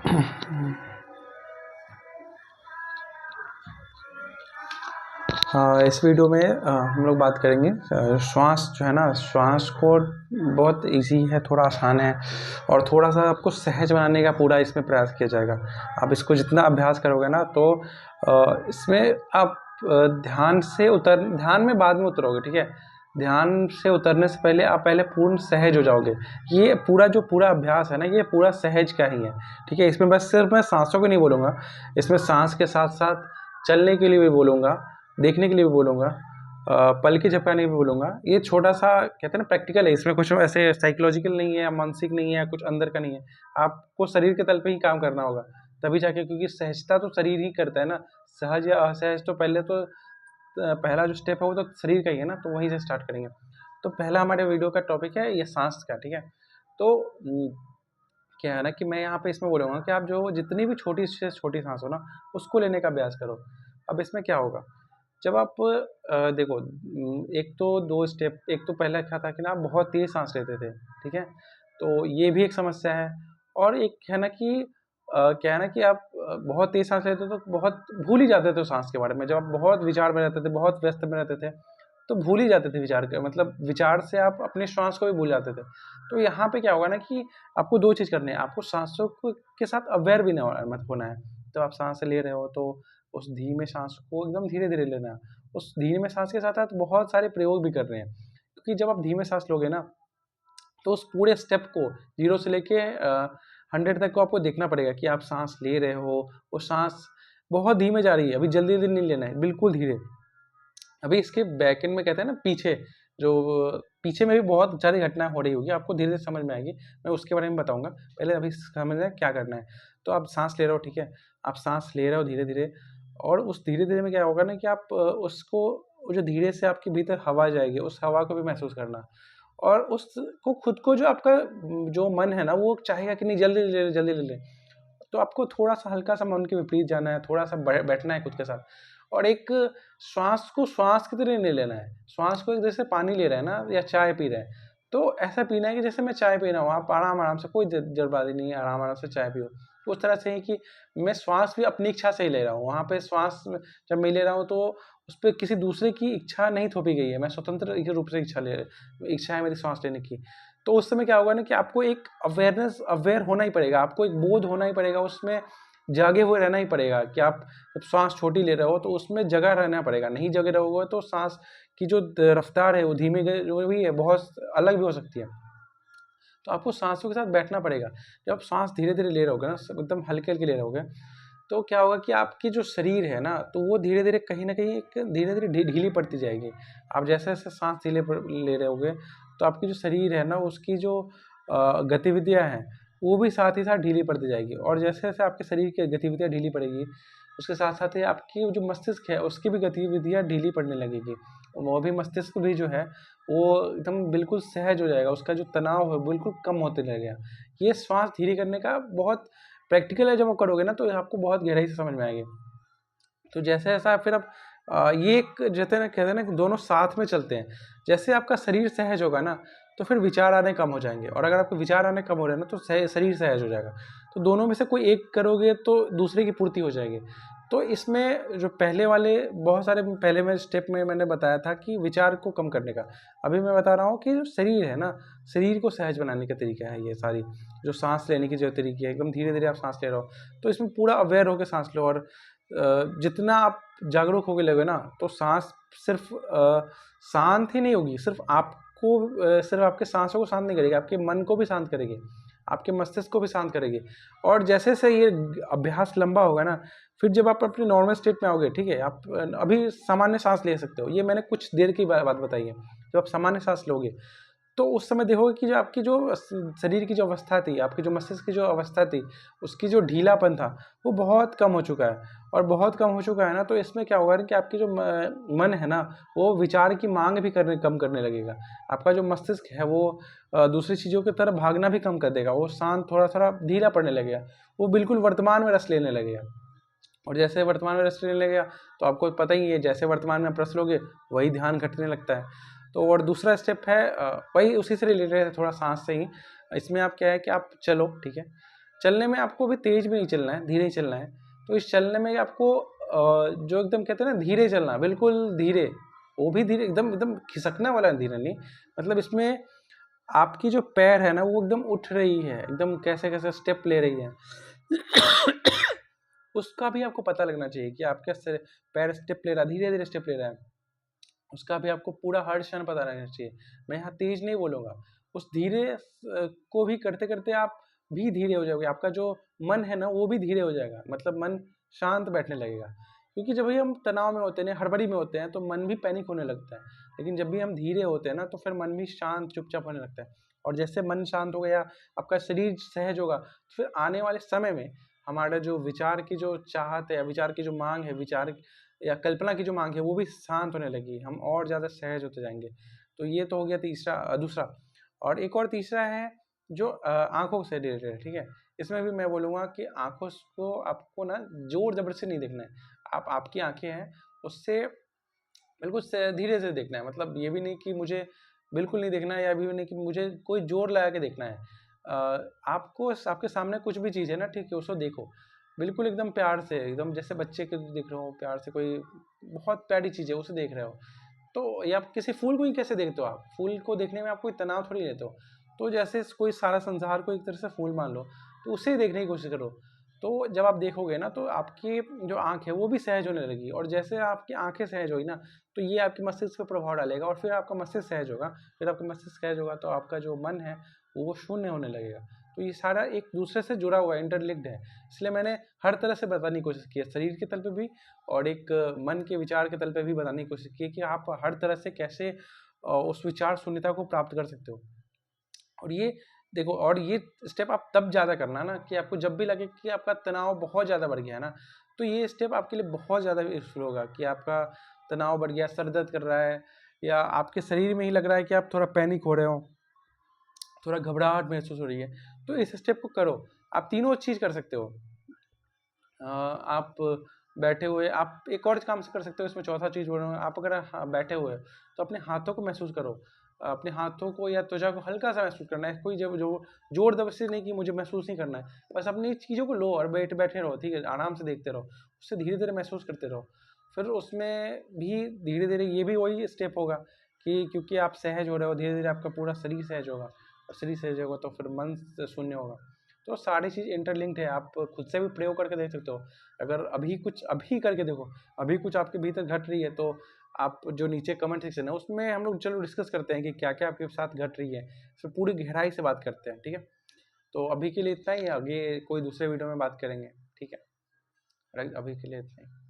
हाँ, इस वीडियो में हम लोग बात करेंगे श्वास जो है ना, श्वास को बहुत इजी है, थोड़ा आसान है और थोड़ा सा आपको सहज बनाने का पूरा इसमें प्रयास किया जाएगा। आप इसको जितना अभ्यास करोगे ना तो इसमें आप ध्यान में बाद में उतरोगे, ठीक है। ध्यान से उतरने से पहले आप पहले पूर्ण सहज हो जाओगे। ये पूरा अभ्यास है ना, ये पूरा सहज का ही है, ठीक है। इसमें बस सिर्फ मैं सांसों को नहीं बोलूँगा, इसमें सांस के साथ साथ चलने के लिए भी बोलूँगा, देखने के लिए भी बोलूँगा, पलकें झपकाने के लिए भी बोलूँगा। ये छोटा सा कहते हैं ना प्रैक्टिकल है, इसमें कुछ ऐसे साइकोलॉजिकल नहीं है या मानसिक नहीं है, कुछ अंदर का नहीं है। आपको शरीर के तल पे ही काम करना होगा तभी जाके, क्योंकि सहजता तो शरीर ही करता है ना। सहज या असहज तो पहले तो पहला जो स्टेप है वो तो शरीर का ही है ना, तो वहीं से स्टार्ट करेंगे। तो पहला हमारे वीडियो का टॉपिक है ये सांस का, ठीक है। तो क्या है ना कि मैं यहाँ पे इसमें बोलूँगा कि आप जो जितनी भी छोटी से छोटी सांस हो ना, उसको लेने का अभ्यास करो। अब इसमें क्या होगा, जब आप देखो, एक तो दो स्टेप, एक तो पहला क्या था कि ना आप बहुत तेज सांस लेते थे, ठीक है। तो ये भी एक समस्या है। और एक है ना कि क्या है ना कि आप बहुत तेज सांस लेते तो बहुत भूल ही जाते थे सांस के बारे में। जब आप बहुत विचार में रहते थे, बहुत व्यस्त में रहते थे, तो भूल ही जाते थे विचार के, मतलब विचार से आप अपने श्वास को भी भूल जाते थे। तो यहाँ पे क्या होगा ना कि आपको दो चीज़ करनी है, आपको सांसों को के साथ अवेयर भी मत होना है। तो आप सांस ले रहे हो तो उस धीमे सांस को एकदम धीरे धीरे लेना है। उस धीमे सांस के साथ साथ बहुत सारे प्रयोग भी कर रहे हैं, क्योंकि जब आप धीमे सांस लोगे ना तो उस पूरे स्टेप को 0 से लेके 100 तक को आपको देखना पड़ेगा कि आप सांस ले रहे हो, वो सांस बहुत धीमे जा रही है, अभी जल्दी जल्दी नहीं लेना है, बिल्कुल धीरे। अभी इसके बैक एंड में कहते हैं ना पीछे, जो पीछे में भी बहुत सारी घटनाएं हो रही होगी, आपको धीरे धीरे समझ में आएगी, मैं उसके बारे में बताऊंगा। पहले अभी समझना है क्या करना है। तो आप सांस ले रहे हो, ठीक है, आप सांस ले रहे हो धीरे धीरे, और उस धीरे धीरे में क्या होगा ना कि आप उसको, जो धीरे से आपके भीतर हवा जाएगी, उस हवा को भी महसूस करना, और उसको खुद को, जो आपका जो मन है ना वो चाहेगा कि नहीं जल्दी ले ले, जल्दी ले ले। तो आपको थोड़ा सा हल्का सा मन के विपरीत जाना है, थोड़ा सा बैठना है खुद के साथ, और एक श्वास को श्वास की तरह नहीं लेना है। श्वास को एक जैसे पानी ले रहे हैं ना या चाय पी रहे हैं, तो ऐसा पीना है कि जैसे मैं चाय पी रहा हूँ, आप आराम आराम से, कोई जल्दबाजी नहीं है, आराम आराम से चाय पियो। तो उस तरह से ही कि मैं श्वास भी अपनी इच्छा से ही ले रहा हूँ, वहाँ पे श्वास जब मैं ले रहा हूँ तो उस पर किसी दूसरे की इच्छा नहीं थोपी गई है, मैं स्वतंत्र रूप से इच्छा है मेरी श्वास लेने की। तो उस समय क्या होगा ना कि आपको एक अवेयर होना ही पड़ेगा, आपको एक बोध होना ही पड़ेगा, उसमें जागे हुए रहना ही पड़ेगा कि आप जब सांस छोटी ले रहे हो तो उसमें जगह रहना पड़ेगा। नहीं जगे रहोगे तो सांस की जो रफ्तार है वो धीमे जो भी है बहुत अलग भी हो सकती है। तो आपको सांसों के साथ बैठना पड़ेगा। जब आप सांस धीरे धीरे ले रहोगे ना, एकदम हल्के हल्के ले रहोगे, तो क्या होगा कि आपकी जो शरीर है ना, तो वो धीरे धीरे कहीं ना कहीं एक धीरे धीरे ढीली पड़ती जाएगी। आप जैसे जैसे सांस धीरे ले रहे होगे तो आपकी जो शरीर है ना, उसकी जो गतिविधियाँ हैं वो भी साथ ही साथ ढीली पड़ती जाएगी। और जैसे जैसे आपके शरीर की गतिविधियाँ ढीली पड़ेगी, उसके साथ साथ ही आपकी जो मस्तिष्क है उसकी भी गतिविधियाँ ढीली पड़ने लगेगी। वो भी मस्तिष्क भी जो है वो एकदम बिल्कुल सहज हो जाएगा, उसका जो तनाव है बिल्कुल कम होते लगेगा। ये श्वास धीरे करने का बहुत प्रैक्टिकल है, जब आप करोगे ना तो आपको बहुत गहराई से समझ में आएगी। तो जैसे जैसा फिर आप ये एक जैसे ना कहते हैं ना कि दोनों साथ में चलते हैं। जैसे आपका शरीर सहज होगा ना तो फिर विचार आने कम हो जाएंगे, और अगर आपके विचार आने कम हो रहे हैं ना तो शरीर सहज हो जाएगा। तो दोनों में से कोई एक करोगे तो दूसरे की पूर्ति हो जाएगी। तो इसमें जो पहले वाले बहुत सारे पहले में स्टेप में मैंने बताया था कि विचार को कम करने का, अभी मैं बता रहा हूँ कि जो शरीर है ना, शरीर को सहज बनाने का तरीका है ये सारी। जो सांस लेने की जो तरीके है, एकदम धीरे धीरे आप सांस ले रहे हो, तो इसमें पूरा अवेयर होकर सांस लो। और जितना आप जागरूक होकर लोगे ना तो सांस सिर्फ शांत ही नहीं होगी, सिर्फ आपको सिर्फ आपके सांसों को शांत नहीं करेगी, आपके मन को भी शांत करेगी, आपके मस्तिष्क को भी शांत करेगी। और जैसे जैसे ये अभ्यास लंबा होगा ना, फिर जब आप अपने नॉर्मल स्टेट में आओगे, ठीक है, आप अभी सामान्य सांस ले सकते हो, ये मैंने कुछ देर की बात बताई है। जब आप सामान्य सांस लोगे तो उस समय देखोगे कि जो आपकी जो शरीर की जो अवस्था थी, आपकी जो मस्तिष्क की जो अवस्था थी, उसकी जो ढीलापन था वो बहुत कम हो चुका है। और बहुत कम हो चुका है ना, तो इसमें क्या होगा कि आपकी जो मन है ना, वो विचार की मांग भी कम करने लगेगा। आपका जो मस्तिष्क है वो दूसरी चीज़ों की तरफ भागना भी कम कर देगा, वो शांत थोड़ा थोड़ा ढीला पड़ने लगेगा, वो बिल्कुल वर्तमान में रस लेने लगेगा। और जैसे वर्तमान में रस लेने लगेगा तो आपको पता ही है, जैसे वर्तमान में आप रस लोगे वही ध्यान घटने लगता है। तो और दूसरा स्टेप है वही उसी से रिलेटेड है, थोड़ा सांस से ही। इसमें आप क्या है कि आप चलो, ठीक है, चलने में आपको भी तेज भी नहीं चलना है, धीरे ही चलना है। तो इस चलने में आपको जो एकदम कहते हैं ना धीरे चलना, बिल्कुल धीरे, वो भी धीरे, एकदम एकदम खिसकने वाला धीरे नहीं, मतलब इसमें आपकी जो पैर है ना वो एकदम उठ रही है, एकदम कैसे कैसे स्टेप ले रही है उसका भी आपको पता लगना चाहिए कि आपके पैर स्टेप ले रहा है, धीरे धीरे स्टेप ले रहा है, उसका भी आपको पूरा हर क्षण पता रहना चाहिए। मैं यहाँ तेज नहीं बोलूँगा, उस धीरे को भी करते करते आप भी धीरे हो जाओगे, आपका जो मन है ना वो भी धीरे हो जाएगा, मतलब मन शांत बैठने लगेगा। क्योंकि जब भी हम तनाव में होते हैं, हड़बड़ी में होते हैं, तो मन भी पैनिक होने लगता है, लेकिन जब भी हम धीरे होते हैं ना तो फिर मन भी शांत चुपचाप होने लगता है। और जैसे मन शांत हो गया, आपका शरीर सहज होगा, तो फिर आने वाले समय में हमारा जो विचार की जो चाहत है, विचार की जो मांग है, विचार या कल्पना की जो मांग है वो भी शांत होने लगी, हम और ज़्यादा सहज होते जाएंगे। तो ये तो हो गया तीसरा, दूसरा। और एक और तीसरा है जो आंखों से रिलेटेड है, ठीक है। इसमें भी मैं बोलूँगा कि आंखों को आपको ना जोर जबरदस्ती नहीं देखना है, आपकी आंखें हैं उससे बिल्कुल धीरे से देखना है, मतलब ये भी नहीं कि मुझे बिल्कुल नहीं देखना है, या भी नहीं कि मुझे कोई जोर लगा के देखना है। आपको आपके सामने कुछ भी चीज़ है ना, ठीक है, उसको देखो बिल्कुल एकदम प्यार से, एकदम जैसे बच्चे के देख रहे हो प्यार से, कोई बहुत प्यारी चीज़ है उसे देख रहे हो। तो या किसी फूल को ही कैसे देखते हो आप, फूल को देखने में आप कोई तनाव थोड़ी लेते हो। तो जैसे कोई सारा संसार को एक तरह से फूल मान लो, तो उसे ही देखने की कोशिश करो। तो जब आप देखोगे ना तो आपकी जो आँख है वो भी सहज होने लगेगी, और जैसे आपकी आँखें सहज होगी ना तो ये आपके मस्तिष्क पे प्रभाव डालेगा, और फिर आपका मस्तिष्क सहज होगा, फिर आपका मस्तिष्क सहज होगा तो आपका जो मन है वो शून्य होने लगेगा। तो ये सारा एक दूसरे से जुड़ा हुआ है, इंटरलिंक्ड है। इसलिए मैंने हर तरह से बताने की कोशिश की है, शरीर के तल पे भी और एक मन के विचार के तल पे भी बताने की कोशिश की है कि आप हर तरह से कैसे उस विचार शून्यता को प्राप्त कर सकते हो। और ये देखो, और ये स्टेप आप तब ज़्यादा करना ना कि आपको जब भी लगे कि आपका तनाव बहुत ज़्यादा बढ़ गया है ना, तो ये स्टेप आपके लिए बहुत ज़्यादा यूज़फुल होगा कि आपका तनाव बढ़ गया, सर दर्द कर रहा है, या आपके शरीर में ही लग रहा है कि आप थोड़ा पैनिक हो रहे हो, थोड़ा घबराहट महसूस हो रही है, तो इस स्टेप को करो। आप तीनों चीज़ कर सकते हो। आप बैठे हुए आप एक और काम से कर सकते हो, इसमें चौथा चीज़ बोल रहा हूँ, आप अगर बैठे हुए हो तो अपने हाथों को महसूस करो, अपने हाथों को या त्वचा को हल्का सा महसूस करना है, कोई जब जो जोर जबरदस्ती नहीं कि मुझे महसूस नहीं करना है, बस अपनी चीज़ों को लो और बैठे रहो, ठीक है, आराम से देखते रहो, उससे धीरे धीरे महसूस करते रहो। फिर उसमें भी धीरे धीरे ये भी वही स्टेप होगा कि क्योंकि आप सहज हो रहे हो, धीरे धीरे आपका पूरा शरीर सहज होगा, और शरीर सहज होगा तो फिर मन शून्य होगा। तो सारी चीज़ इंटरलिंक्ड है, आप खुद से भी प्रयोग करके देख सकते हो। अगर अभी करके देखो, अभी कुछ आपके भीतर घट रही है, तो आप जो नीचे कमेंट सेक्शन है उसमें हम लोग चलो डिस्कस करते हैं कि क्या क्या आपके साथ घट रही है, फिर पूरी गहराई से बात करते हैं, ठीक है। तो अभी के लिए इतना ही, आगे कोई दूसरे वीडियो में बात करेंगे, ठीक है। अभी के लिए इतना ही।